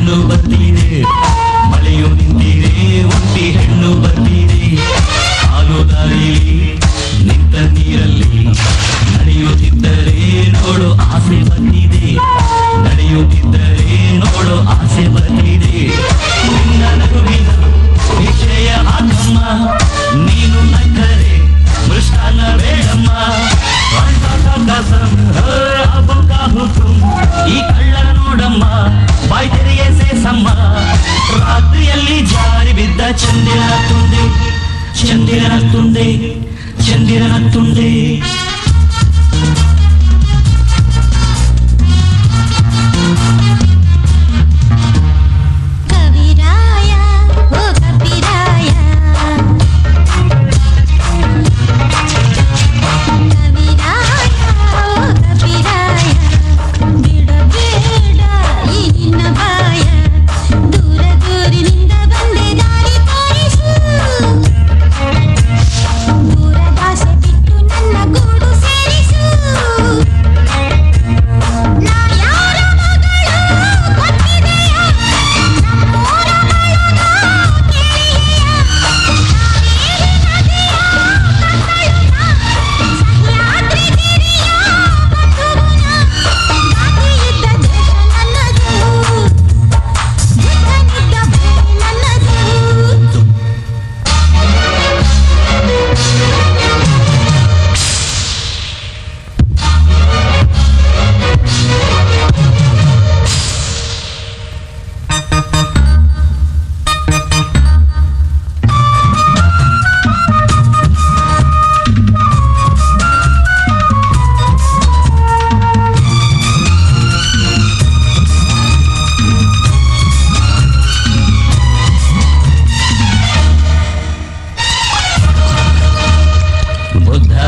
ಹೆಣ್ಣು ಬರ್ತೀರೆ, ಮಳೆಯು ನಿಂತಿದೆ, ಒಂಟಿ ಹೆಣ್ಣು ಬರ್ತೀರೆ. ಹಾಲು ದಾರಿಲಿ ನಿಂತ ನೀರಲ್ಲಿ ನಡೆಯುತ್ತಿದ್ದರೆ ನೋಡು ಆಸೆ ಬಂದಿದೆ, ನಡೆಯುತ್ತಿದ್ದರೆ ನೋಡು ಆಸೆ ಬಂದಿದೆ. ನಿನ್ನ ನಗುವಿನ ವಿಷಯ ಹಾಕಮ್ಮ, ನೀನು ನಕ್ಕರೆ ಮೃಷ್ಟಾನ್ನ ಬೇಡಮ್ಮ. ಈ ಕಳ್ಳ ನೋಡಮ್ಮ, ಬಾಯ್ ತೆರೆಗೆ ಸೇಸಮ್ಮ. ರಾತ್ರಿಯಲ್ಲಿ ಜಾರಿ ಬಿದ್ದ ಚಂದಿರನ ತುಂಡೆ, ಚಂದಿರನ ತುಂಡೆ, ಚಂದಿರನ ತುಂಡೆ.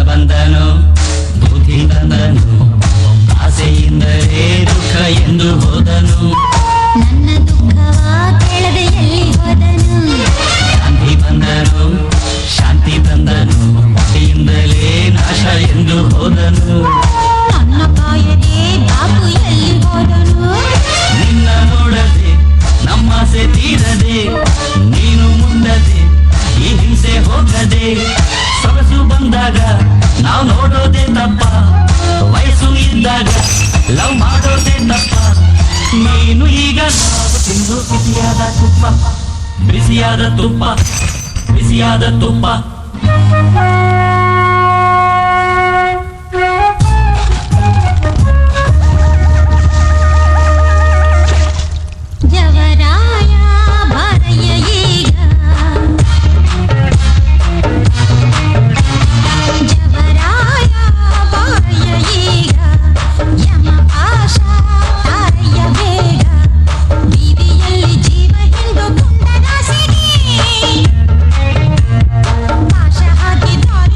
ಬಂದನು ಬುದ್ಧಿ ತಂದನು, ಆಸೆಯಿಂದಲೇ ದುಃಖ ಎಂದು ಹೋದನು. ನನ್ನ ದುಃಖವ ಕೇಳದೆ ಎಲ್ಲಿ ಹೋದನು. ಶಾಂತಿ ಬಂದನು, ಶಾಂತಿ ತಂದನು, ಭಕ್ತಿಯಿಂದಲೇ ನಾಶ ಎಂದು ಹೋದನು. ನನ್ನ ಕಾಯದೆ ಬಾಬು ಎಲ್ಲಿ ಹೋದನು. ನಿನ್ನ ನೋಡದೆ ನಮ್ಮಾಸೆ ತೀರದೆ, ನೀನು ಮುಂದದೆ ಈ ಹಿಂಸೆ ಹೋಗದೆ. ಸೊಗಸು ಬಂದಾಗ ನಾವು ನೋಡೋದೇ ತಪ್ಪ, ವಯಸ್ಸು ಇದ್ದಾಗ ಲವ್ ಮಾಡೋದೇ ತಪ್ಪ. ನೀನು ಈಗ ನಾವು ತಿಂದು ಬಿಸಿಯಾದ ತುಪ್ಪ, ಬಿಸಿಯಾದ ತುಪ್ಪ, ಬಿಸಿಯಾದ ತುಪ್ಪ. ಜವರಾಯ ಬಾರಯ್ಯ ಈಗ, ಜವರಾಯ ಬಾರಯ್ಯ ಈಗ. ಯಮ ಪಾಶ ತಾರಯ್ಯ ಬೇಗ, ಬೀದಿಯಲ್ಲಿ ಜೀವ ಎಂದು ಕುಂಡರಾಸಿಗೆ ಪಾಶ ಹಾಕಿದ್ದಾರೆ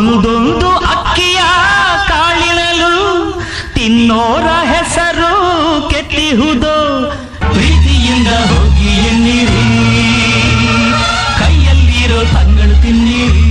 ಒಂದೊಂದು ಅಕ್ಕಿಯ ಕಾಳಿನಲು ತಿನ್ನೋರ ಹೆಸರು ಕೆತ್ತಿಹುದು ಪ್ರೀತಿಯಿಂದ ಹೋಗಿ ಎನ್ನಿರಿ ಕೈಯಲ್ಲಿರೋ ತಂಗಳು ತಿನ್ನಿರಿ